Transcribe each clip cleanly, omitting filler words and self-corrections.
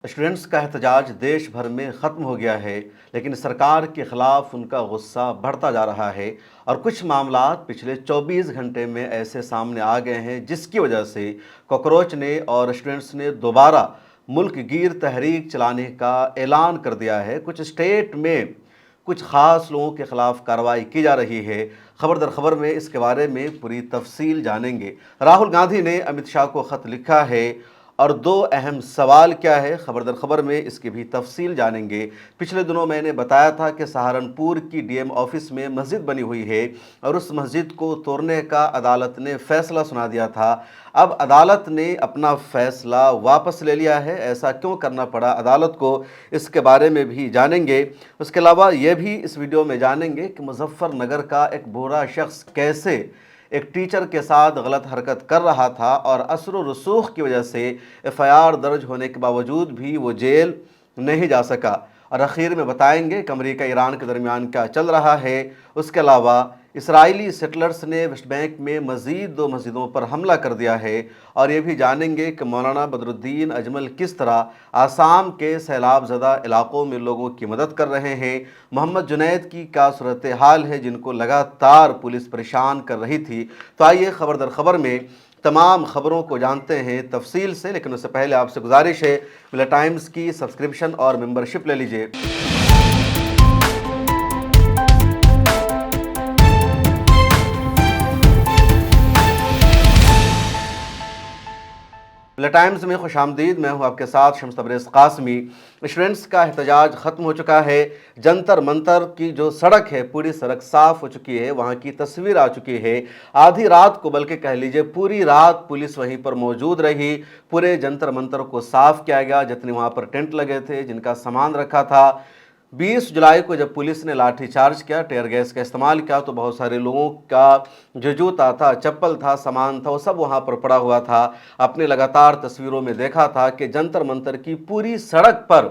Students کا احتجاج دیش بھر میں ختم ہو گیا ہے، لیکن سرکار کے خلاف ان کا غصہ بڑھتا جا رہا ہے اور کچھ معاملات پچھلے 24 گھنٹے میں ایسے سامنے آ گئے ہیں جس کی وجہ سے کاکروچ نے اور اسٹوڈنٹس نے دوبارہ ملک گیر تحریک چلانے کا اعلان کر دیا ہے۔ کچھ اسٹیٹ میں کچھ خاص لوگوں کے خلاف کارروائی کی جا رہی ہے۔ خبر در خبر میں اس کے بارے میں پوری تفصیل جانیں گے۔ راہل گاندھی نے امت شاہ کو خط لکھا ہے اور دو اہم سوال کیا ہے، خبر در خبر میں اس کی بھی تفصیل جانیں گے۔ پچھلے دنوں میں نے بتایا تھا کہ سہارنپور کی ڈی ایم آفس میں مسجد بنی ہوئی ہے اور اس مسجد کو توڑنے کا عدالت نے فیصلہ سنا دیا تھا۔ اب عدالت نے اپنا فیصلہ واپس لے لیا ہے۔ ایسا کیوں کرنا پڑا عدالت کو، اس کے بارے میں بھی جانیں گے۔ اس کے علاوہ یہ بھی اس ویڈیو میں جانیں گے کہ مظفر نگر کا ایک برا شخص کیسے ایک ٹیچر کے ساتھ غلط حرکت کر رہا تھا اور اثر و رسوخ کی وجہ سے ایف آئی آر درج ہونے کے باوجود بھی وہ جیل نہیں جا سکا، اور اخیر میں بتائیں گے کہ امریکہ ایران کے درمیان کیا چل رہا ہے۔ اس کے علاوہ اسرائیلی سیٹلرز نے ویسٹ بینک میں مزید 2 مسجدوں پر حملہ کر دیا ہے، اور یہ بھی جانیں گے کہ مولانا بدر الدین اجمل کس طرح آسام کے سیلاب زدہ علاقوں میں لوگوں کی مدد کر رہے ہیں۔ محمد جنید کی کیا صورتحال ہے جن کو لگاتار پولیس پریشان کر رہی تھی۔ تو آئیے خبر در خبر میں تمام خبروں کو جانتے ہیں تفصیل سے، لیکن اس سے پہلے آپ سے گزارش ہے ملا ٹائمز کی سبسکرپشن اور ممبرشپ لے لیجئے۔ ملا ٹائمز میں خوش آمدید، میں ہوں آپ کے ساتھ شمس تبریز قاسمی۔ اسٹوڈنٹس کا احتجاج ختم ہو چکا ہے۔ جنتر منتر کی جو سڑک ہے پوری سڑک صاف ہو چکی ہے، وہاں کی تصویر آ چکی ہے۔ آدھی رات کو بلکہ کہہ لیجئے پوری رات پولیس وہیں پر موجود رہی، پورے جنتر منتر کو صاف کیا گیا، جتنے وہاں پر ٹینٹ لگے تھے، جن کا سامان رکھا تھا۔ 20 جولائی کو جب پولیس نے لاٹھی چارج کیا، ٹیئر گیس کا استعمال کیا، تو بہت سارے لوگوں کا جو جوتا تھا، چپل تھا، سامان تھا، وہ سب وہاں پر پڑا ہوا تھا۔ اپنے لگاتار تصویروں میں دیکھا تھا کہ جنتر منتر کی پوری سڑک پر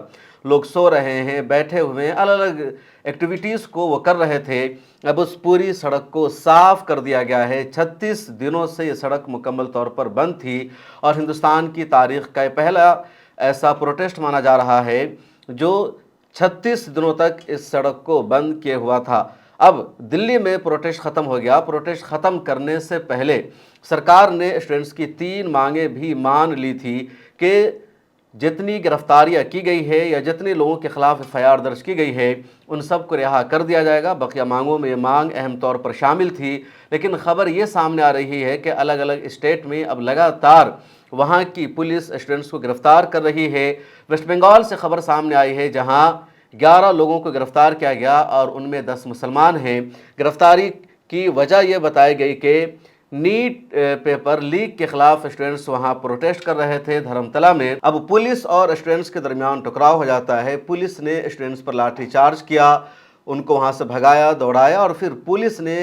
لوگ سو رہے ہیں، بیٹھے ہوئے ہیں، الگ الگ ایکٹیویٹیز کو وہ کر رہے تھے۔ اب اس پوری سڑک کو صاف کر دیا گیا ہے۔ 36 دنوں سے یہ سڑک مکمل طور پر بند تھی اور ہندوستان کی تاریخ کا یہ پہلا ایسا پروٹیسٹ مانا جا رہا ہے جو 36 دنوں تک اس سڑک کو بند کیے ہوا تھا۔ اب دلی میں پروٹیسٹ ختم ہو گیا۔ پروٹیسٹ ختم کرنے سے پہلے سرکار نے اسٹوڈنٹس کی 3 مانگیں بھی مان لی تھی کہ جتنی گرفتاریاں کی گئی ہے یا جتنے لوگوں کے خلاف ایف آئی آر درج کی گئی ہے ان سب کو رہا کر دیا جائے گا۔ بقیہ مانگوں میں یہ مانگ اہم طور پر شامل تھی، لیکن خبر یہ سامنے آ رہی ہے کہ الگ الگ اسٹیٹ میں اب لگاتار وہاں کی پولیس اسٹوڈنٹس کو گرفتار کر رہی ہے۔ ویسٹ بنگال سے خبر سامنے آئی ہے جہاں 11 لوگوں کو گرفتار کیا گیا اور ان میں 10 مسلمان ہیں۔ گرفتاری کی وجہ یہ بتائی گئی کہ نیٹ پیپر لیک کے خلاف اسٹوڈنٹس وہاں پروٹیسٹ کر رہے تھے دھرمتلا میں۔ اب پولیس اور اسٹوڈنٹس کے درمیان ٹکراؤ ہو جاتا ہے۔ پولیس نے اسٹوڈنٹس پر لاٹھی چارج کیا، ان کو وہاں سے بھگایا، دوڑایا، اور پھر پولیس نے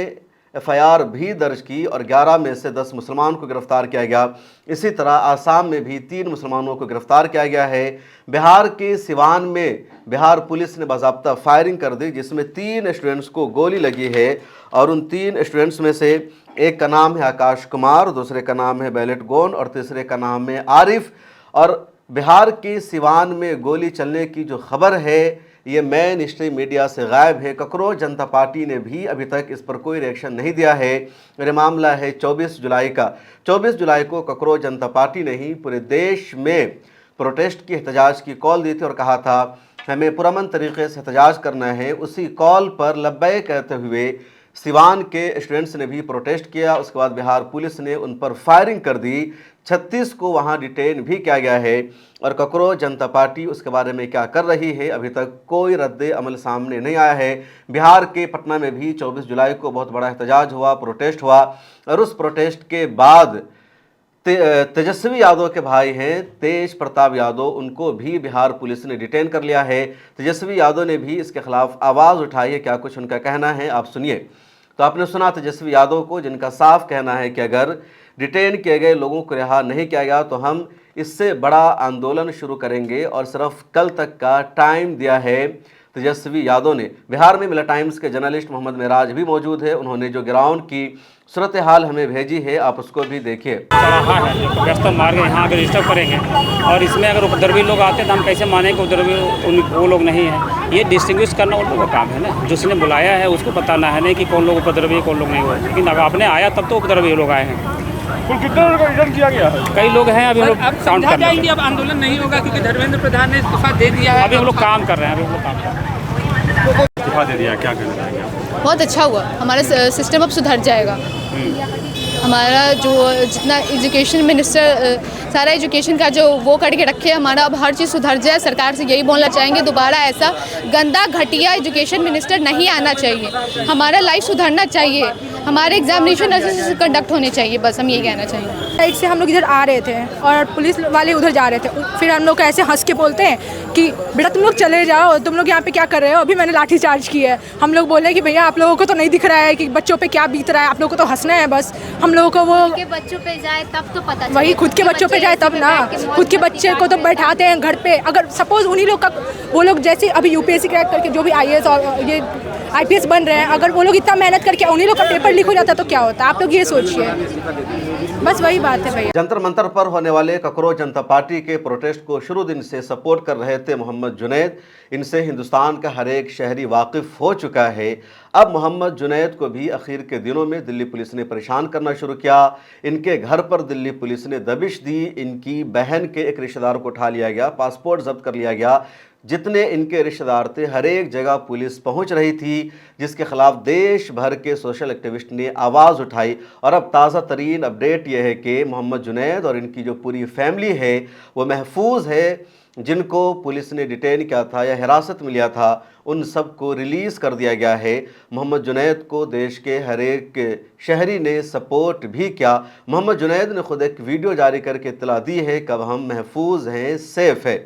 ایف آئی آر بھی درج کی اور 11 میں سے 10 مسلمان کو گرفتار کیا گیا۔ اسی طرح آسام میں بھی 3 مسلمانوں کو گرفتار کیا گیا ہے۔ بہار کے سیوان میں بہار پولیس نے باضابطہ فائرنگ کر دی جس میں 3 اسٹوڈنٹس کو گولی لگی ہے، اور ان 3 اسٹوڈنٹس میں سے ایک کا نام ہے آکاش کمار، دوسرے کا نام ہے بیلٹ گون اور تیسرے کا نام ہے عارف۔ اور بہار کے سیوان میں گولی چلنے کی جو خبر ہے یہ مین اسٹریم میڈیا سے غائب ہے۔ کاکروچ جنتا پارٹی نے بھی ابھی تک اس پر کوئی ریئیکشن نہیں دیا ہے۔ یہ معاملہ ہے 24 جولائی کا۔ 24 جولائی کو کاکروچ جنتا پارٹی نے ہی پورے دیش میں پروٹیسٹ کی، احتجاج کی کال دی تھی اور کہا تھا ہمیں پرامن طریقے سے احتجاج کرنا ہے۔ اسی کال پر لبیک کہتے ہوئے سیوان کے اسٹوڈنٹس نے بھی پروٹیسٹ کیا۔ اس کے بعد بہار پولیس نے ان پر فائرنگ کر دی۔ 36 کو وہاں ڈیٹین بھی کیا گیا ہے، اور کاکروچ جنتا پارٹی اس کے بارے میں کیا کر رہی ہے ابھی تک کوئی رد عمل سامنے نہیں آیا ہے۔ بہار کے پٹنہ میں بھی 24 جولائی کو بہت بڑا احتجاج ہوا، پروٹیسٹ ہوا، اور اس پروٹیسٹ کے بعد تیجسوی یادو کے بھائی ہیں تیج پرتاپ یادو، ان کو بھی بہار پولیس نے ڈیٹین کر لیا ہے۔ تیجسوی یادو نے بھی اس کے خلاف آواز اٹھائی ہے، کیا کچھ ان کا کہنا ہے آپ سنیے۔ تو آپ نے سنا تیجسوی یادو کو، جن کا صاف کہنا ہے کہ اگر ڈیٹین کیے گئے لوگوں کو رہا نہیں کیا گیا تو ہم اس سے بڑا آندولن شروع کریں گے، اور صرف کل تک کا ٹائم دیا ہے۔ तेजस्वी यादव ने। बिहार में मिला टाइम्स के जर्नलिस्ट मोहम्मद मेराज भी मौजूद है। उन्होंने जो ग्राउंड की सूरत हाल हमें भेजी है, आप उसको भी देखिए। चौराहा है जो व्यस्त मार्ग, यहाँ अगर डिस्टर्ब करेंगे और इसमें अगर उपद्रवी लोग आते हैं तो हम कैसे माने कि उपद्रवी वो लोग नहीं हैं। ये डिस्टिंग्विश करना उन लोगों का काम है ना, जिसने बुलाया है उसको बताना है नहीं कि कौन लोग उपद्रवी कौन लोग नहीं हुए। लेकिन अगर आपने आया तब तो उपद्रवी लोग आए हैं। कुल कितने लोगों का रिटर्न किया गया है? कई लोग हैं, अभी हम लोग काउंट कर रहे हैं। अब आंदोलन नहीं होगा क्योंकि धर्मेंद्र प्रधान ने इस्तीफा दे दिया है। अभी हम लोग काम कर रहे हैं, अभी हम लोग काम कर रहे हैं। इस्तीफा दे दिया, क्या कहना चाहेंगे आप? बहुत अच्छा हुआ, हमारा सिस्टम अब सुधर जाएगा। हमारा जो जितना एजुकेशन मिनिस्टर सारा एजुकेशन का जो वो करके रखे, हमारा अब हर चीज़ सुधर जाए। सरकार से यही बोलना चाहेंगे दोबारा ऐसा गंदा घटिया एजुकेशन मिनिस्टर नहीं आना चाहिए। हमारा लाइफ सुधरना चाहिए, हमारे एग्जामिनेशन ऐसे कंडक्ट होने चाहिए, बस हम यही कहना चाहेंगे। साइड से हम लोग इधर आ रहे थे और पुलिस वाले उधर जा रहे थे, फिर हम लोग ऐसे हंस के बोलते हैं कि बेटा तुम लोग चले जाओ, तुम लोग यहाँ पे क्या कर रहे हो, अभी मैंने लाठी चार्ज की है। हम लोग बोले कि भैया आप लोगों को तो नहीं दिख रहा है कि बच्चों पे क्या बीत रहा है, आप लोगों को तो हंसना है बस। हम लोगों को वो के बच्चों पे जाए तब तो पता वही खुद के बच्चों पे जाए तब ना, खुद के बच्चे को तो बैठाते हैं घर पे। अगर सपोज उन्हीं लोग का वो लोग जैसे अभी यूपीएससी क्रैक करके जो भी आईएएस और ये आईपीएस बन रहे हैं, अगर वो लोग इतना मेहनत करके उन्हीं लोग का पेपर लीक हो जाता तो क्या होता? आप लोग ये सोचिए, बस वही बात है भैया। जंतर मंतर पर होने वाले ककरोच जनता पार्टी के प्रोटेस्ट को शुरू दिन से सपोर्ट कर रहे थे मोहम्मद जुनैद। इनसे हिंदुस्तान का हर एक शहरी वाकिफ हो चुका है। अब मोहम्मद जुनैद को भी आखिर के दिनों में दिल्ली पुलिस ने परेशान करना शुरू किया। इनके घर पर दिल्ली पुलिस ने दबिश दी। इनकी बहन के एक रिश्तेदार को उठा लिया गया, पासपोर्ट जब्त कर लिया गया। जितने इनके रिश्तेदार थे हर एक जगह पुलिस पहुंच रही थी, जिसके खिलाफ देश भर के सोशल एक्टिविस्ट ने आवाज़ उठाई। और अब ताज़ा तरीन अपडेट यह है कि मोहम्मद जुनैद और इनकी जो पूरी फैमिली है वो महफूज है। जिनको पुलिस ने डिटेन किया था या हिरासत में लिया था उन सबको रिलीज़ कर दिया गया है। मोहम्मद जुनैद को देश के हर एक शहरी ने सपोर्ट भी किया। मोहम्मद जुनैद ने खुद एक वीडियो जारी करके इत्तला दी है कि अब हम महफूज हैं, सेफ है।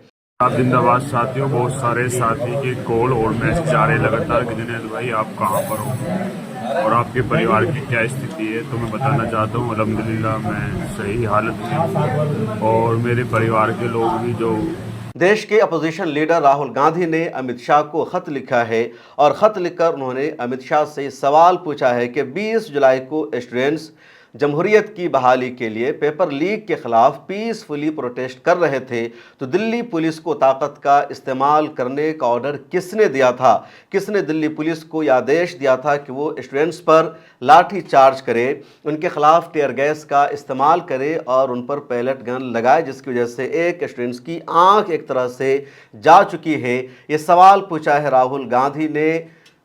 जिंदाबाद साथियों, बहुत सारे साथी के कॉल और मैसेज आ रहे लगातार कि जुनैद भाई आप कहाँ पर हो और आपके परिवार की क्या स्थिति है। तो मैं बताना चाहता हूँ अल्हम्दुलिल्लाह मैं सही हालत में हूँ और मेरे परिवार के लोग भी। जो देश के अपोजिशन लीडर राहुल गांधी ने अमित शाह को खत लिखा है और ख़त लिखकर उन्होंने अमित शाह से सवाल पूछा है कि 20 जुलाई को स्टूडेंट्स जमहूरियत की बहाली के लिए पेपर लीक के ख़िलाफ़ पीसफुली प्रोटेस्ट कर रहे थे, तो दिल्ली पुलिस को ताकत का इस्तेमाल करने का ऑर्डर किसने दिया था? किसने दिल्ली पुलिस को यह आदेश दिया था कि वो स्टूडेंट्स पर लाठी चार्ज करे, उनके ख़िलाफ़ टीयर गैस का इस्तेमाल करे और उन पर पैलेट गन लगाए, जिसकी वजह से एक स्टूडेंट्स की आँख एक तरह से जा चुकी है? ये सवाल पूछा है राहुल गांधी ने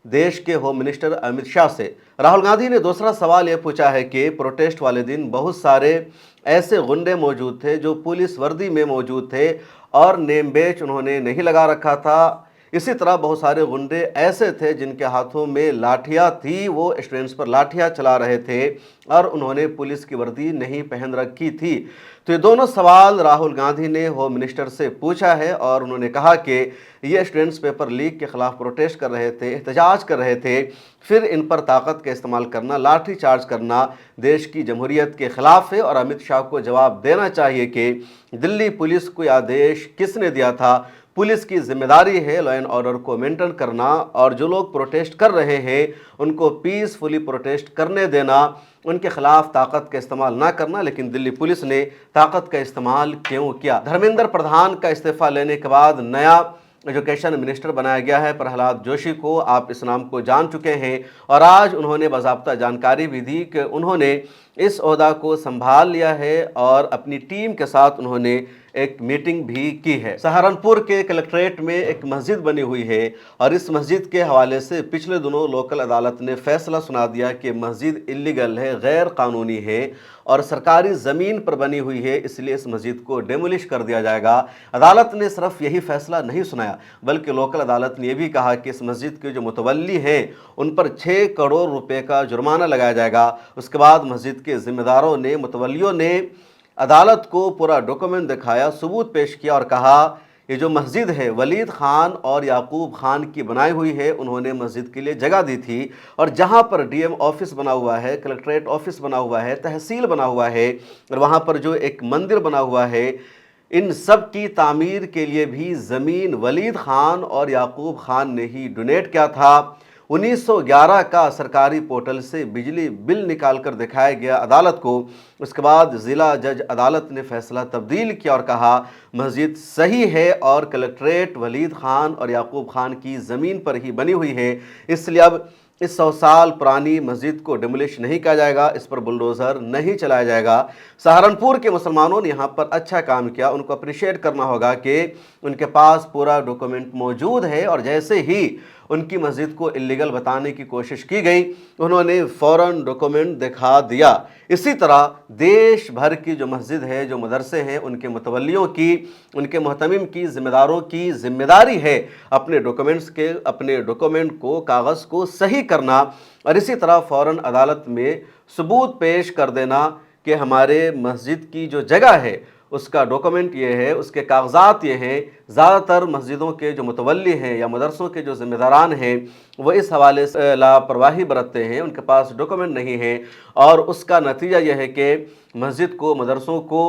देश के होम मिनिस्टर अमित शाह से। राहुल गांधी ने दूसरा सवाल यह पूछा है कि प्रोटेस्ट वाले दिन बहुत सारे ऐसे गुंडे मौजूद थे जो पुलिस वर्दी में मौजूद थे और नेम बैच उन्होंने नहीं लगा रखा था। इसी तरह बहुत सारे गुंडे ऐसे थे जिनके हाथों में लाठियाँ थी, वो स्टूडेंट्स पर लाठियाँ चला रहे थे और उन्होंने पुलिस की वर्दी नहीं पहन रखी थी। तो ये दोनों सवाल राहुल गांधी ने होम मिनिस्टर से पूछा है और उन्होंने कहा कि ये स्टूडेंट्स पेपर लीक के ख़िलाफ़ प्रोटेस्ट कर रहे थे, एहतजाज कर रहे थे, फिर इन पर ताकत का इस्तेमाल करना, लाठी चार्ज करना देश की जमहूरियत के ख़िलाफ़ है। और अमित शाह को जवाब देना चाहिए कि दिल्ली पुलिस को आदेश किसने दिया था? पुलिस की जिम्मेदारी है लॉ एंड ऑर्डर को मेंटेन करना और जो लोग प्रोटेस्ट कर रहे हैं उनको पीसफुली प्रोटेस्ट करने देना, उनके खिलाफ ताकत का इस्तेमाल ना करना। लेकिन दिल्ली पुलिस ने ताकत का इस्तेमाल क्यों किया? धर्मेंद्र प्रधान का इस्तीफा लेने के बाद नया एजुकेशन मिनिस्टर बनाया गया है प्रहलाद जोशी को। आप इस नाम को जान चुके हैं और आज उन्होंने बाज़ाब्ता जानकारी भी दी कि उन्होंने इस ओहदा को संभाल लिया है और अपनी टीम के साथ उन्होंने एक मीटिंग भी की है। सहारनपुर के कलेक्ट्रेट में एक मस्जिद बनी हुई है और इस मस्जिद के हवाले से पिछले दिनों लोकल अदालत ने फैसला सुना दिया कि मस्जिद इलीगल है, गैर कानूनी है और सरकारी ज़मीन पर बनी हुई है, इसलिए इस मस्जिद को डेमोलिश कर दिया जाएगा। अदालत ने सिर्फ यही फैसला नहीं सुनाया बल्कि लोकल अदालत ने यह भी कहा कि इस मस्जिद के जो मुतवल्ली हैं उन पर 6 करोड़ रुपए का जुर्माना लगाया जाएगा। उसके बाद मस्जिद के ज़िम्मेदारों ने, मुतवल्लियों ने अदालत को पूरा डॉक्यूमेंट दिखाया, सबूत पेश किया और कहा ये जो मस्जिद है वलीद ख़ान और याकूब ख़ान की बनाई हुई है, उन्होंने मस्जिद के लिए जगह दी थी और जहाँ पर डीएम ऑफिस बना हुआ है, कलेक्ट्रेट ऑफिस बना हुआ है, तहसील बना हुआ है और वहाँ पर जो एक मंदिर बना हुआ है, इन सब की तामीर के लिए भी ज़मीन वलीद खान और याकूब खान ने ही डोनेट किया था। 1911 का सरकारी पोर्टल से बिजली बिल निकाल कर दिखाया गया अदालत को। उसके बाद ज़िला जज अदालत ने फैसला तब्दील किया और कहा मस्जिद सही है और कलेक्ट्रेट वलीद खान और याकूब खान की ज़मीन पर ही बनी हुई है, इसलिए अब इस 100 साल पुरानी मस्जिद को डिमोलिश नहीं किया जाएगा, इस पर बुलडोज़र नहीं चलाया जाएगा। सहारनपुर के मुसलमानों ने यहाँ पर अच्छा काम किया, उनको अप्रिशिएट करना होगा कि उनके पास पूरा डॉक्यूमेंट मौजूद है और जैसे ही उनकी मस्जिद को इलीगल बताने की कोशिश की गई उन्होंने फ़ौरन डॉक्यूमेंट दिखा दिया। इसी तरह देश भर की जो मस्जिद है, जो मदरसे हैं, उनके मुतवल्लियों की, उनके मुहतमिम की, ज़िम्मेदारों की ज़िम्मेदारी है अपने डॉक्यूमेंट को, कागज़ को सही करना और इसी तरह फ़ौरन अदालत में सबूत पेश कर देना कि हमारे मस्जिद की जो जगह है उसका डॉक्यूमेंट ये है, उसके कागजात ये हैं। ज़्यादातर मस्जिदों के जो मुतवल्ली हैं या मदरसों के जो ज़िम्मेदारान हैं वो इस हवाले से लापरवाही बरतते हैं, उनके पास डॉक्यूमेंट नहीं है और उसका नतीजा यह है कि मस्जिद को, मदरसों को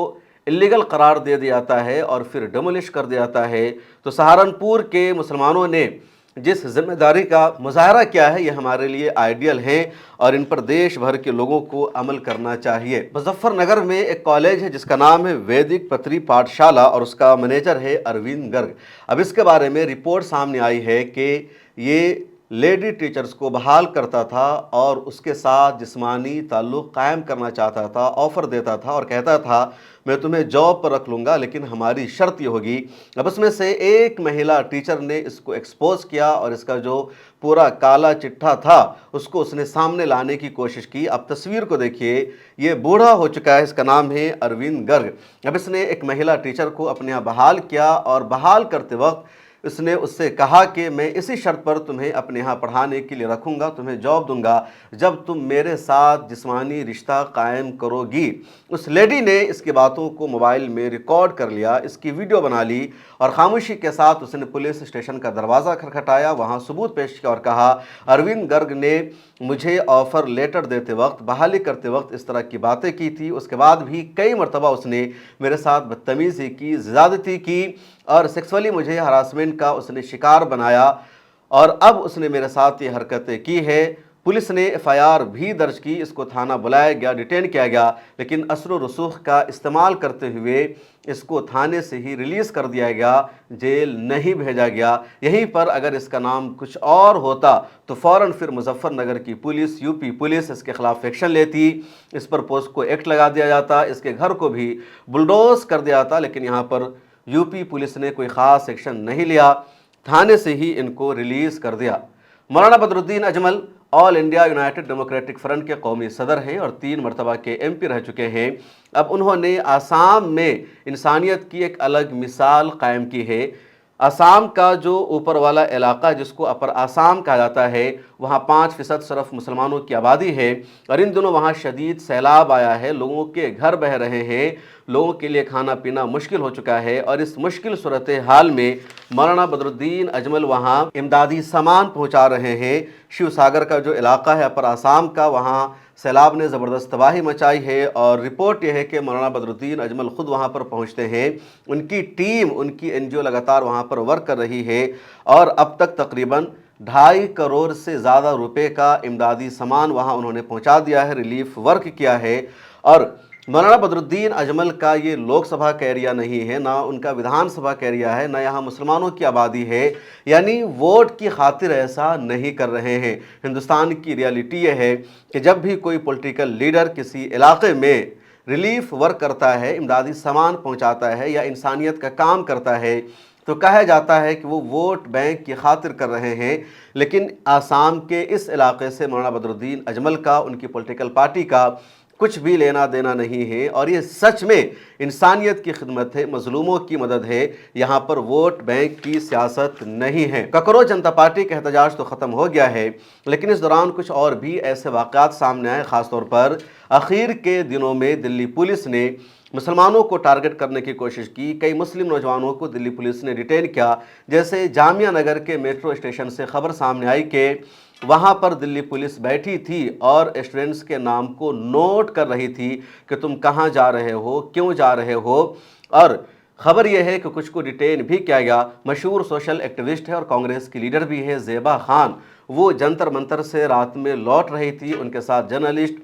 इलीगल करार दे दिया जाता है और फिर डिमोलिश कर दिया जाता है। तो सहारनपुर के मुसलमानों ने जिस जिम्मेदारी का मुजाहरा किया है ये हमारे लिए आइडियल है और इन पर देश भर के लोगों को अमल करना चाहिए। मुजफ्फरनगर में एक कॉलेज है जिसका नाम है वैदिक पत्री पाठशाला और उसका मैनेजर है अरविंद गर्ग। अब इसके बारे में रिपोर्ट सामने आई है कि ये लेडी टीचर्स को बहाल करता था और उसके साथ जिस्मानी ताल्लुक़ कायम करना चाहता था, ऑफ़र देता था और कहता था मैं तुम्हें जॉब पर रख लूँगा लेकिन हमारी शर्त ये होगी। अब उसमें से एक महिला टीचर ने इसको एक्सपोज किया और इसका जो पूरा काला चिट्ठा था उसको उसने सामने लाने की कोशिश की। अब तस्वीर को देखिए, ये बूढ़ा हो चुका है, इसका नाम है अरविंद गर्ग। अब इसने एक महिला टीचर को अपने यहाँ बहाल किया और बहाल करते वक्त उसने उससे कहा कि मैं इसी शर्त पर तुम्हें अपने यहाँ पढ़ाने के लिए रखूँगा, तुम्हें जॉब दूंगा जब तुम मेरे साथ जिस्मानी रिश्ता कायम करोगी। उस लेडी ने इसकी बातों को मोबाइल में रिकॉर्ड कर लिया, इसकी वीडियो बना ली और खामोशी के साथ उसने पुलिस स्टेशन का दरवाज़ा खटखटाया, वहाँ सबूत पेश किया और कहा अरविंद गर्ग ने मुझे ऑफ़र लेटर देते वक्त, बहाली करते वक्त इस तरह की बातें की थी। उसके बाद भी कई मरतबा उसने मेरे साथ बदतमीज़ी की, ज़्यादती की और सेक्सुअली मुझे हरासमेंट का उसने शिकार बनाया और अब उसने मेरे साथ ये हरकतें की है। पुलिस ने FIR भी दर्ज की, इसको थाना बुलाया गया, डिटेन किया गया, लेकिन असर रसूख का इस्तेमाल करते हुए इसको थाने से ही रिलीज़ कर दिया गया, जेल नहीं भेजा गया। यहीं पर अगर इसका नाम कुछ और होता तो फ़ौरन फिर मुजफ्फरनगर की पुलिस, यूपी पुलिस इसके ख़िलाफ़ एक्शन लेती, इस पर पोस्को एक्ट लगा दिया जाता, इसके घर को भी बुलडोज कर दिया जाता, लेकिन यहाँ पर यूपी पुलिस ने कोई ख़ास एक्शन नहीं लिया, थाने से ही इनको रिलीज़ कर दिया। मौलाना Badruddin Ajmal all India United democratic front के कौमी सदर हैं और 3 मरतबा के MP रह चुके हैं। अब उन्होंने आसाम में इंसानियत की एक अलग मिसाल कायम की है। आसाम का जो ऊपर वाला इलाका जिसको अपर आसाम कहा जाता है, वहाँ 5% सिर्फ मुसलमानों की आबादी है और इन दिनों वहाँ शदीद सैलाब आया है, लोगों के घर बह रहे हैं, लोगों के लिए खाना पीना मुश्किल हो चुका है और इस मुश्किल सूरत हाल में मौलाना बदरुद्दीन अजमल वहाँ इमदादी सामान पहुँचा रहे हैं। शिव सागर का जो इलाका है अपर आसाम का, वहाँ सैलाब ने ज़बरदस्त तबाही मचाई है और रिपोर्ट यह है कि मौलाना बदरुद्दीन अजमल ख़ुद वहाँ पर पहुँचते हैं, उनकी टीम, उनकी NGO लगातार वहाँ पर वर्क कर रही है और अब तक तकरीबन 2.5 करोड़ से ज़्यादा रुपए का इमदादी सामान वहाँ उन्होंने पहुँचा दिया है, रिलीफ वर्क किया है। और मौलाना बदरुद्दीन अजमल का ये लोकसभा का एरिया नहीं है, ना उनका विधानसभा का एरिया है, ना यहाँ मुसलमानों की आबादी है, यानी वोट की खातिर ऐसा नहीं कर रहे हैं। हिंदुस्तान की रियलिटी ये है कि जब भी कोई पॉलिटिकल लीडर किसी इलाके में रिलीफ वर्क करता है, इमदादी सामान पहुँचाता है या इंसानियत का काम करता है तो कहा जाता है कि वो वोट बैंक की खातिर कर रहे हैं। लेकिन आसाम के इस इलाके से मौलाना बदरुद्दीन अजमल का, उनकी पॉलिटिकल पार्टी का कुछ भी लेना देना नहीं है और ये सच में इंसानियत की खिदमत है, मजलूमों की मदद है, यहाँ पर वोट बैंक की सियासत नहीं है। ककरोच जनता पार्टी का एहतजाज तो ख़त्म हो गया है, लेकिन इस दौरान कुछ और भी ऐसे वाक़यात सामने आए। ख़ास तौर पर आखिर के दिनों में दिल्ली पुलिस ने मुसलमानों को टारगेट करने की कोशिश की, कई मुस्लिम नौजवानों को दिल्ली पुलिस ने डिटेन किया। जैसे जामिया नगर के मेट्रो स्टेशन से खबर सामने आई कि वहाँ पर दिल्ली पुलिस बैठी थी और स्टूडेंट्स के नाम को नोट कर रही थी कि तुम कहाँ जा रहे हो, क्यों जा रहे हो, और खबर यह है कि कुछ को डिटेन भी किया गया। मशहूर सोशल एक्टिविस्ट है और कांग्रेस की लीडर भी है ज़ेबा खान। वो जंतर मंतर से रात में लौट रही थी, उनके साथ जर्नलिस्ट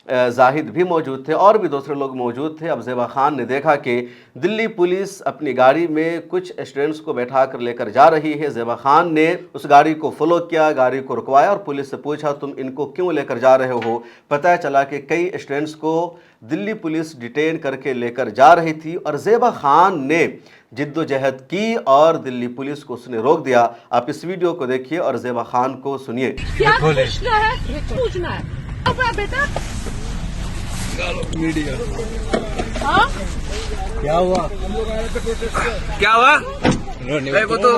जाहिद भी मौजूद थे और भी दूसरे लोग मौजूद थे। अब ज़ेबा खान ने देखा कि दिल्ली पुलिस अपनी गाड़ी में कुछ स्टूडेंट्स को बैठा कर लेकर जा रही है। ज़ेबा खान ने उस गाड़ी को फॉलो किया, गाड़ी को रुकवाया और पुलिस से पूछा तुम इनको क्यों लेकर जा रहे हो। पता चला कि कई स्टूडेंट्स को दिल्ली पुलिस डिटेन करके लेकर जा रही थी और ज़ेबा खान ने जिद्दोजहद की और दिल्ली पुलिस को उसने रोक दिया। आप इस वीडियो को देखिए और ज़ेबा खान को सुनिए। क्या पूछना है? पूछना है अब बेटा मीडिया क्या हुआ? वो तो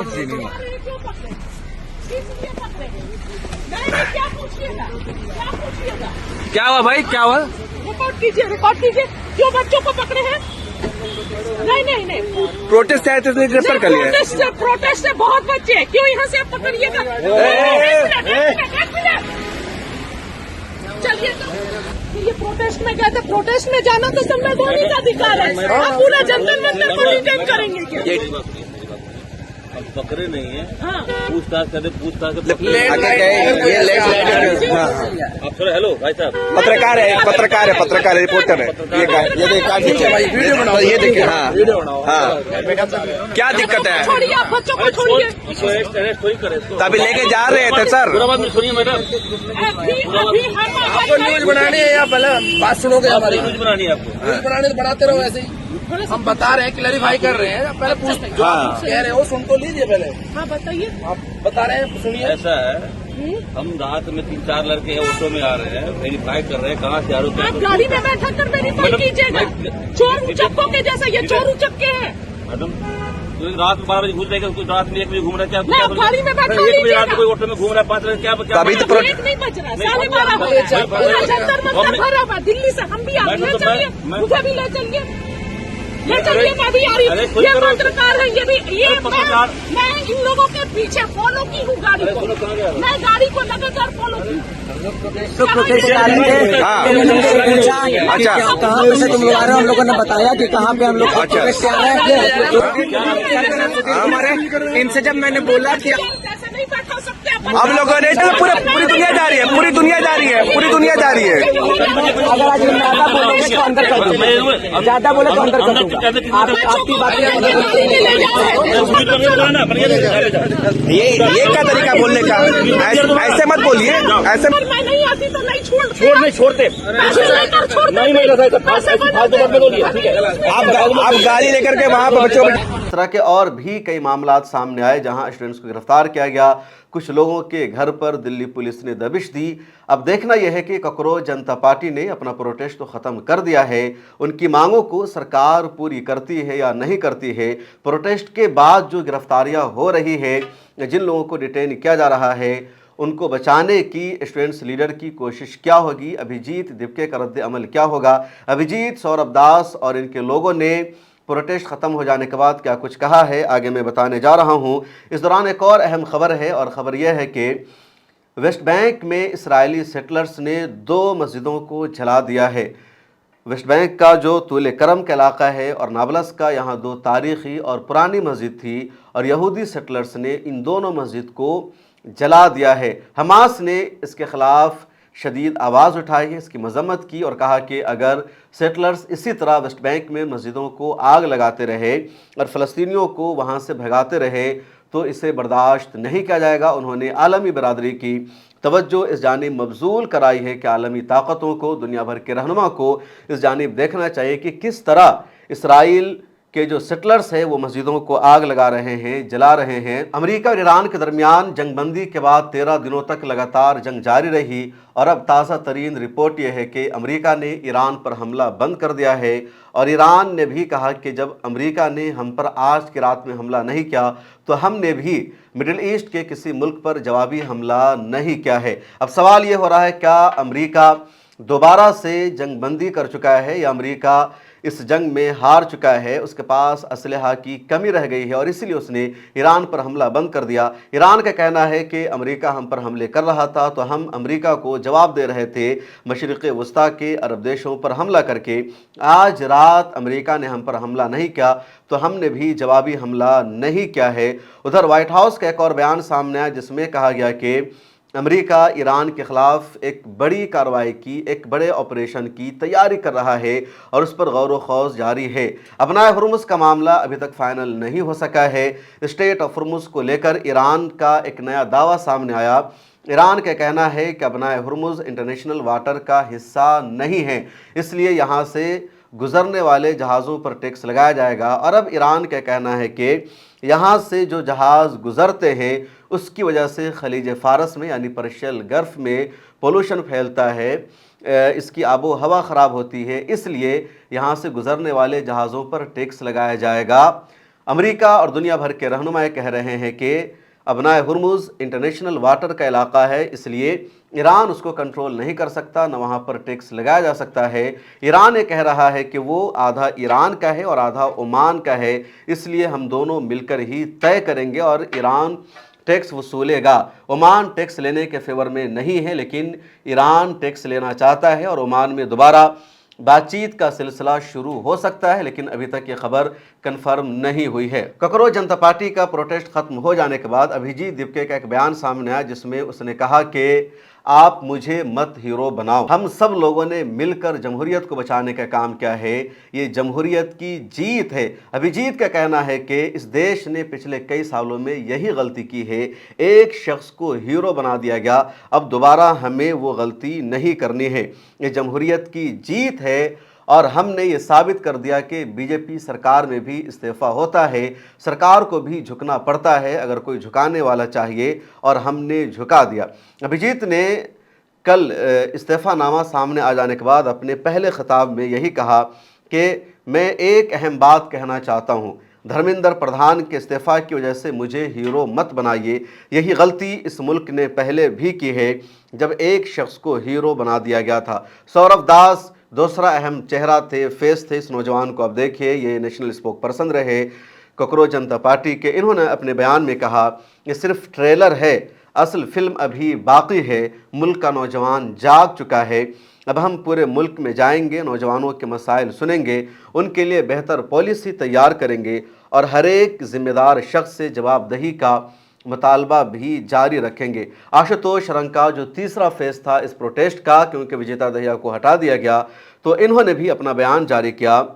क्या हुआ भाई? क्या हुआ? रिकॉर्ड कीजिए क्यों बच्चों को पकड़े हैं? नहीं प्रोटेस्ट आए थे, गिरफ्तार कर लिया। प्रोटेस्ट है, बहुत बच्चे हैं, क्यों यहाँ से पकड़िएगा? चलिए तो ये प्रोटेस्ट में गए थे, प्रोटेस्ट में जाना तो संवैधानिक अधिकार है। आप पूरा जंतर मंतर को डिटेन करेंगे क्या? पकड़े नहीं है। हाँ। पूछताछ करते आप थोड़ा हेलो भाई साहब, पत्रकार है रिपोर्टर है, ये देखिए। हाँ, क्या दिक्कत है? छोड़िए आप बच्चों को, छोड़िए। तभी लेके जा रहे थे सर। सुनिए मैडम, आपको न्यूज बनानी है या पहले बात सुनोगे हमारी? न्यूज बनानी है आपको। न्यूज बनाने तो बनाते रहो ऐसे ही। हम बता रहे हैं, क्लैरिफाई कर रहे हैं, पहले पूछ जो आप कह रहे हो सुन तो लीजिए पहले। हाँ बताइए। आप बता रहे हैं, सुनिए। ऐसा है, हम रात में 3-4 लड़के हैं, ऑटो में आ रहे हैं, वेरीफाई कर रहे हैं कहाँ से आ रहे आप गाड़ी में बैठा कर वेरीफाई कीजिएगा। चोर उचक्कों के जैसा ये चोर उचक्के हैं। मैडम रात में 12 बजे घूम रहे हैं, रात में 1 बजे घूम रहे हैं, नहीं, आप गाड़ी में बैठा 1 बजे रात में कोई ऑटो में घूम रहा है, 5 बजे क्या अभी तो एक नहीं बज रहा, 12:30 हो गया। पूरा जंतर मंतर भरा हुआ, दिल्ली से हम भी आ रहे हैं। चलिए मुझे भी ले चलिए, मैं भी आ रही हूँ। ये पत्रकार है, ये मैं इन लोगों के पीछे फॉलो की हूँ गाड़ी को, मैं गाड़ी को लगातार फॉलो की। अच्छा, कहाँ पे से तुम लोग आ रहे हो? हम लोगों ने बताया कि कहाँ पे हम लोग आ रहे हैं। इनसे जब मैंने बोला कि नहीं बैठा सकते आप लोगों ने पूरी दुनिया जा रही है, पूरी दुनिया जा रही है। अगर आज ज्यादा बोलोगे तो अंदर कर दूंगा, ज्यादा बोले तो अंदर कर दूंगा। आपकी बातें ये क्या तरीका बोलने का? ऐसे मत बोलिए, ऐसे मैं नहीं आती तो नहीं छोड़ते आप गाड़ी लेकर के वहाँ पर बच्चों इस तरह के और भी कई मामलात सामने आए जहां स्टूडेंट्स को गिरफ्तार किया गया। कुछ लोगों के घर पर दिल्ली पुलिस ने दबिश दी। अब देखना यह है कि कॉकरोच जनता पार्टी ने अपना प्रोटेस्ट तो ख़त्म कर दिया है, उनकी मांगों को सरकार पूरी करती है या नहीं करती है। प्रोटेस्ट के बाद जो गिरफ्तारियां हो रही है, जिन लोगों को डिटेन किया जा रहा है, उनको बचाने की स्टूडेंट्स लीडर की कोशिश क्या होगी, अभिजीत दिपके का रद्द अमल क्या होगा, अभिजीत सौरभ दास और इनके लोगों ने प्रोटेस्ट ख़त्म हो जाने के बाद क्या कुछ कहा है, आगे मैं बताने जा रहा हूं। इस दौरान एक और अहम खबर है और ख़बर यह है कि वेस्ट बैंक में इस्राएली सेटलर्स ने 2 मस्जिदों को जला दिया है। वेस्ट बैंक का जो तूल करम का इलाका है और नाबलस का, यहाँ 2 तारीख़ी और पुरानी मस्जिद थी और यहूदी सेटलर्स ने इन दोनों मस्जिद को जला दिया है। हमास ने इसके ख़िलाफ़ शदीद आवाज़ उठाई है, इसकी मजम्मत की और कहा कि अगर सेटलर्स इसी तरह वेस्ट बैंक में मस्जिदों को आग लगाते रहे और फ़लस्तीनियों को वहाँ से भगाते रहे तो इसे बर्दाश्त नहीं किया जाएगा। उन्होंने आलमी बरादरी की तवज्जो इस जानिब मबजूल कराई है कि आलमी ताकतों को, दुनिया भर के रहनुमा को इस जानिब देखना चाहिए कि किस तरह इसराइल के जो सेटलर्स हैं वो मस्जिदों को आग लगा रहे हैं, जला रहे हैं। अमेरिका और ईरान के दरमियान जंगबंदी के बाद 13 दिनों तक लगातार जंग जारी रही और अब ताज़ा तरीन रिपोर्ट यह है कि अमेरिका ने ईरान पर हमला बंद कर दिया है और ईरान ने भी कहा कि जब अमेरिका ने हम पर आज की रात में हमला नहीं किया तो हमने भी मिडिल ईस्ट के किसी मुल्क पर जवाबी हमला नहीं किया है। अब सवाल ये हो रहा है, क्या अमेरिका दोबारा से जंगबंदी कर चुका है या अमेरिका इस जंग में हार चुका है, उसके पास असलहा की कमी रह गई है और इसीलिए उसने ईरान पर हमला बंद कर दिया। ईरान का कहना है कि अमेरिका हम पर हमले कर रहा था तो हम अमेरिका को जवाब दे रहे थे मशरिक़ वस्ता के अरब देशों पर हमला करके। आज रात अमेरिका ने हम पर हमला नहीं किया तो हमने भी जवाबी हमला नहीं किया है। उधर व्हाइट हाउस का एक और बयान सामने आया जिसमें कहा गया कि अमेरिका ईरान के ख़िलाफ़ एक बड़ी कार्रवाई की, एक बड़े ऑपरेशन की तैयारी कर रहा है और उस पर गौर व खौज जारी है। अपनाए हुर्मुज़ का मामला अभी तक फाइनल नहीं हो सका है। स्टेट ऑफ हुर्मुज़ को लेकर ईरान का एक नया दावा सामने आया। ईरान का कहना है कि अपनाए हुर्मुज़ इंटरनेशनल वाटर का हिस्सा नहीं है, इसलिए यहाँ से गुज़रने वाले जहाज़ों पर टैक्स लगाया जाएगा। और अब ईरान का कहना है कि यहाँ से जो जहाज़ गुज़रते हैं उसकी वजह से खलीज फ़ारस में यानी पर्शियन गल्फ़ में पोल्यूशन फैलता है, इसकी आबो हवा ख़राब होती है, इसलिए यहाँ से गुज़रने वाले जहाज़ों पर टैक्स लगाया जाएगा। अमेरिका और दुनिया भर के रहनुमा कह रहे हैं कि अपनाए हुर्मुज़ इंटरनेशनल वाटर का इलाका है, इसलिए ईरान उसको कंट्रोल नहीं कर सकता, न वहाँ पर टैक्स लगाया जा सकता है। ईरान ये कह रहा है कि वो आधा ईरान का है और आधा ओमान का है, इसलिए हम दोनों मिलकर ही तय करेंगे और ईरान टैक्स वसूलेगा। ओमान टैक्स लेने के फेवर में नहीं है, लेकिन ईरान टैक्स लेना चाहता है और ओमान में दोबारा बातचीत का सिलसिला शुरू हो सकता है, लेकिन अभी तक ये खबर कंफर्म नहीं हुई है। कॉकरोच जनता पार्टी का प्रोटेस्ट खत्म हो जाने के बाद अभिजीत दिपके का एक बयान सामने आया जिसमें उसने कहा कि आप मुझे मत हीरो बनाओ, हम सब लोगों ने मिलकर जमहूरियत को बचाने का काम किया है, ये जमहूरियत की जीत है। अभिजीत का कहना है कि इस देश ने पिछले कई सालों में यही गलती की है, एक शख्स को हीरो बना दिया गया, अब दोबारा हमें वो गलती नहीं करनी है, ये जमहूरियत की जीत है और हमने ये साबित कर दिया कि बीजेपी सरकार में भी इस्तीफ़ा होता है, सरकार को भी झुकना पड़ता है अगर कोई झुकाने वाला चाहिए, और हमने झुका दिया। अभिजीत ने कल इस्तीफ़ानामा सामने आ जाने के बाद अपने पहले खिताब में यही कहा कि मैं एक अहम बात कहना चाहता हूँ, धर्मेंद्र प्रधान के इस्तीफ़ा की वजह से मुझे हीरो मत बनाइए, यही गलती इस मुल्क ने पहले भी की है जब एक शख्स को हीरो बना दिया गया था। सौरभ दास दूसरा अहम चेहरा थे, फेस थे इस नौजवान को। अब देखिए, ये नेशनल स्पोक पर्सन रहे कॉकरोच जनता पार्टी के। इन्होंने अपने बयान में कहा ये सिर्फ ट्रेलर है, असल फिल्म अभी बाकी है, मुल्क का नौजवान जाग चुका है, अब हम पूरे मुल्क में जाएंगे, नौजवानों के मसाइल सुनेंगे, उनके लिए बेहतर पॉलिसी तैयार करेंगे और हर एक ज़िम्मेदार शख्स से जवाबदेही का मुतालबा भी जारी रखेंगे। आशुतोष रंग का जो तीसरा फेस था इस प्रोटेस्ट का, क्योंकि विजेता दहिया को हटा दिया गया, तो इन्होंने भी अपना बयान जारी किया।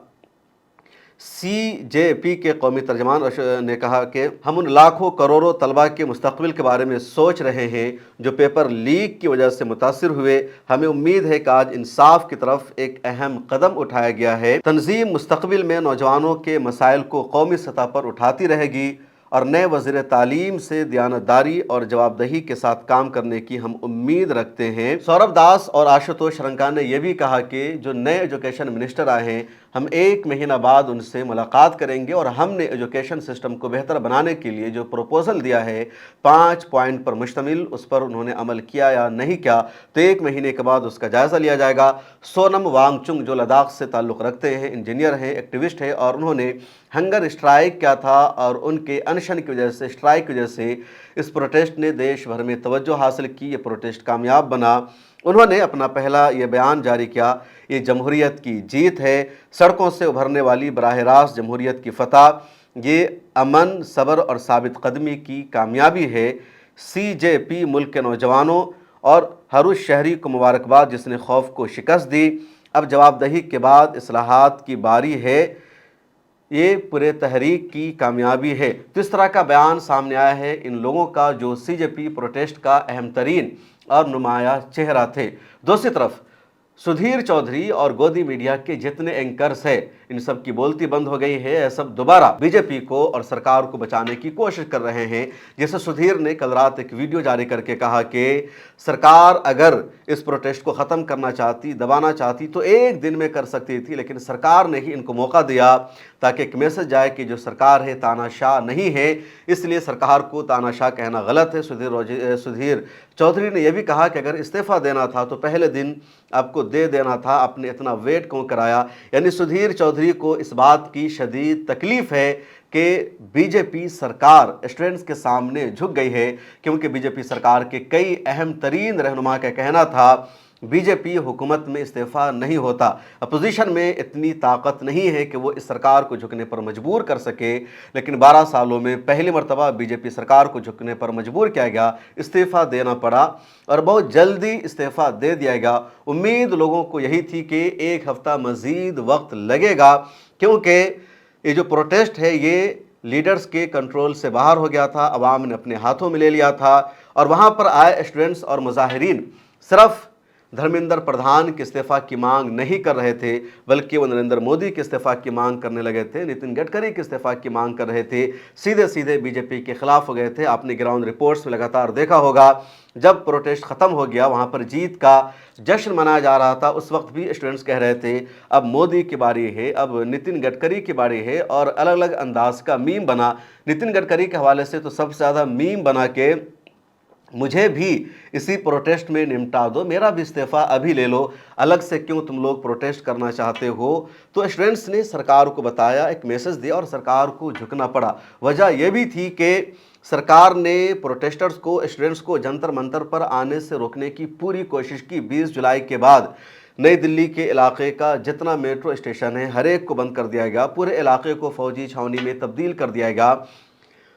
CJP के कौमी तर्जमान ने कहा कि हम उन लाखों करोड़ों तलबा के मुस्तकबिल के बारे में सोच रहे हैं जो पेपर लीक की वजह से मुतासिर हुए। हमें उम्मीद है कि आज इंसाफ की तरफ एक अहम कदम उठाया गया है। तंजीम मुस्तकबिल में नौजवानों के मसाइल को कौमी सतह पर उठाती रहेगी और नए वज़ीर तालीम से दयानतदारी और जवाबदेही के साथ काम करने की हम उम्मीद रखते हैं। सौरभ दास और आशुतोष रंका ने यह भी कहा कि जो नए एजुकेशन मिनिस्टर आए हैं, हम 1 महीना बाद उनसे मुलाकात करेंगे और हमने एजुकेशन सिस्टम को बेहतर बनाने के लिए जो प्रपोज़ल दिया है 5 पॉइंट पर मुश्तमिल, उस पर उन्होंने अमल किया या नहीं किया, तो 1 महीने के बाद उसका जायज़ा लिया जाएगा। सोनम वांगचुक जो लद्दाख से ताल्लुक़ रखते हैं, इंजीनियर हैं, एक्टिविस्ट हैं, और उन्होंने हंगर स्ट्राइक किया था और उनके अनशन की वजह से, स्ट्राइक की वजह से इस प्रोटेस्ट ने देश भर में तवज्जो हासिल की, ये प्रोटेस्ट कामयाब बना। उन्होंने अपना पहला ये बयान जारी किया, ये जमहूरियत की जीत है, सड़कों से उभरने वाली बराह रास्त जमहूरियत की फतह, ये अमन, सब्र और साबित कदमी की कामयाबी है। CJP मुल्क के नौजवानों और हर उस शहरी को मुबारकबाद जिसने खौफ को शिकस्त दी। अब जवाबदेही के बाद इस्लाहात की बारी है, ये पूरे तहरीक की कामयाबी है। तो इस तरह का बयान सामने आया है इन लोगों का जो CJP प्रोटेस्ट का अहम तरीन और नुमाया चेहरा थे। दूसरी तरफ सुधीर चौधरी और गोदी मीडिया के जितने एंकर्स हैं, इन सब की बोलती बंद हो गई है। यह सब दोबारा बीजेपी को और सरकार को बचाने की कोशिश कर रहे हैं। जैसे सुधीर ने कल रात एक वीडियो जारी करके कहा कि सरकार अगर इस प्रोटेस्ट को ख़त्म करना चाहती, दबाना चाहती, तो 1 दिन में कर सकती थी, लेकिन सरकार ने ही इनको मौका दिया ताकि एक मैसेज जाए कि जो सरकार है तानाशाह नहीं है, इसलिए सरकार को तानाशाह कहना गलत है। सुधीर चौधरी ने यह भी कहा कि अगर इस्तीफ़ा देना था तो पहले दिन आपको दे देना था, आपने इतना वेट क्यों कराया। यानी सुधीर चौधरी को इस बात की शदीद तकलीफ है कि बीजेपी सरकार स्टूडेंट्स के सामने झुक गई है, क्योंकि बीजेपी सरकार के कई अहम तरीन रहनुमा का कहना था बीजेपी हुकूमत में इस्तीफ़ा नहीं होता, अपोजिशन में इतनी ताकत नहीं है कि वो इस सरकार को झुकने पर मजबूर कर सके। लेकिन 12 सालों में पहली मरतबा बीजेपी सरकार को झुकने पर मजबूर किया गया, इस्तीफ़ा देना पड़ा और बहुत जल्दी इस्तीफ़ा दे दिया गया। उम्मीद लोगों को यही थी कि एक हफ़्ता मज़ीद वक्त लगेगा, क्योंकि ये जो प्रोटेस्ट है ये लीडर्स के कंट्रोल से बाहर हो गया था, अवाम ने अपने हाथों में ले लिया था। और वहाँ पर आए स्टूडेंट्स और मुजाहिरीन सिर्फ धर्मेंद्र प्रधान के इस्तीफ़ा की मांग नहीं कर रहे थे, बल्कि वो नरेंद्र मोदी के इस्तीफ़ा की मांग करने लगे थे, नितिन गडकरी के इस्तीफ़ा की मांग कर रहे थे, सीधे सीधे बीजेपी के खिलाफ हो गए थे। आपने ग्राउंड रिपोर्ट्स में लगातार देखा होगा, जब प्रोटेस्ट ख़त्म हो गया, वहाँ पर जीत का जश्न मनाया जा रहा था, उस वक्त भी स्टूडेंट्स कह रहे थे अब मोदी की बारी है, अब नितिन गडकरी की बारी है। और अलग अलग अंदाज का मीम बना। नितिन गडकरी के हवाले से तो सबसे ज़्यादा मीम बना के मुझे भी इसी प्रोटेस्ट में निपटा दो, मेरा भी इस्तीफ़ा अभी ले लो, अलग से क्यों तुम लोग प्रोटेस्ट करना चाहते हो। तो स्टूडेंट्स ने सरकार को बताया, एक मैसेज दिया और सरकार को झुकना पड़ा। वजह यह भी थी कि सरकार ने प्रोटेस्टर्स को, स्टूडेंट्स को जंतर मंतर पर आने से रोकने की पूरी कोशिश की। 20 जुलाई के बाद नई दिल्ली के इलाके का जितना मेट्रो स्टेशन है हर एक को बंद कर दिया गया, पूरे इलाके को फौजी छावनी में तब्दील कर दिया गया।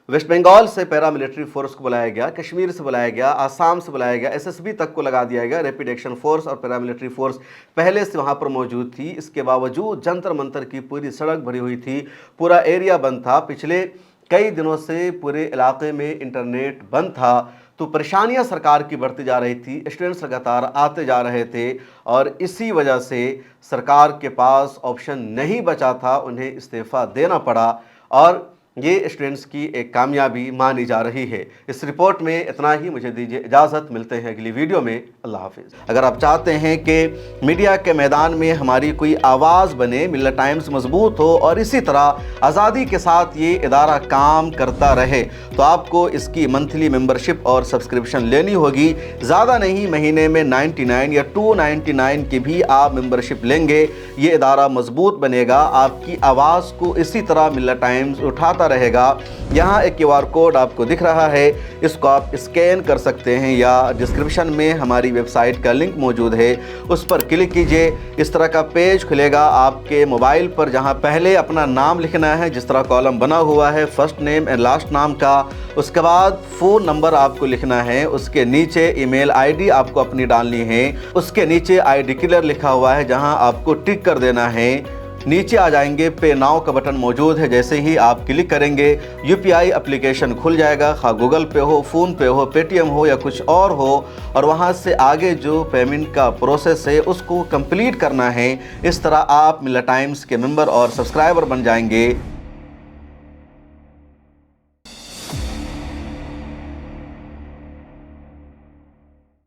वेस्ट बंगाल से पैरामिलिट्री फोर्स को बुलाया गया, कश्मीर से बुलाया गया, आसाम से बुलाया गया, एसएसबी तक को लगा दिया गया। रैपिड एक्शन फोर्स और पैरामिलिट्री फोर्स पहले से वहां पर मौजूद थी। इसके बावजूद जंतर मंतर की पूरी सड़क भरी हुई थी, पूरा एरिया बंद था। पिछले कई दिनों से पूरे इलाके में इंटरनेट बंद था, तो परेशानियां सरकार की बढ़ती जा रही थी, स्टूडेंट्स लगातार आते जा रहे थे और इसी वजह से सरकार के पास ऑप्शन नहीं बचा था, उन्हें इस्तीफ़ा देना पड़ा और ये स्टूडेंट्स की एक कामयाबी मानी जा रही है। इस रिपोर्ट में इतना ही, मुझे दीजिए इजाज़त, मिलते हैं अगली वीडियो में। अल्लाह हाफिज़। अगर आप चाहते हैं कि मीडिया के मैदान में हमारी कोई आवाज़ बने, मिल्लत टाइम्स मजबूत हो और इसी तरह आज़ादी के साथ ये इदारा काम करता रहे, तो आपको इसकी मंथली मेंबरशिप और सब्सक्रिप्शन लेनी होगी। ज़्यादा नहीं, महीने में 99 या 299 की भी आप मेंबरशिप लेंगे, ये इदारा मजबूत बनेगा। आपकी आवाज़ को इसी तरह मिल्लत टाइम्स उठाता रहेगा। यहाँ एक QR कोड आपको दिख रहा है, इसको आप स्कैन कर सकते हैं या डिस्क्रिप्शन में हमारी वेबसाइट का लिंक मौजूद है, उस पर क्लिक कीजिए। इस तरह का पेज खुलेगा आपके मोबाइल पर, जहाँ पहले अपना नाम लिखना है, जिस तरह कॉलम बना हुआ है फर्स्ट नेम एंड लास्ट नाम का, उसके बाद फ़ोन नंबर आपको लिखना है, उसके नीचे ईमेल ID आपको अपनी डालनी है, उसके नीचे I डिक्लेयर लिखा हुआ है जहाँ आपको टिक कर देना है। नीचे आ जाएंगे, पे नाउ का बटन मौजूद है, जैसे ही आप क्लिक करेंगे UPI एप्लीकेशन खुल जाएगा, खा गूगल पे हो, फ़ोन पे हो, पेटीएम हो या कुछ और हो, और वहां से आगे जो पेमेंट का प्रोसेस है उसको कंप्लीट करना है। इस तरह आप मिल्लत टाइम्स के मेंबर और सब्सक्राइबर बन जाएंगे।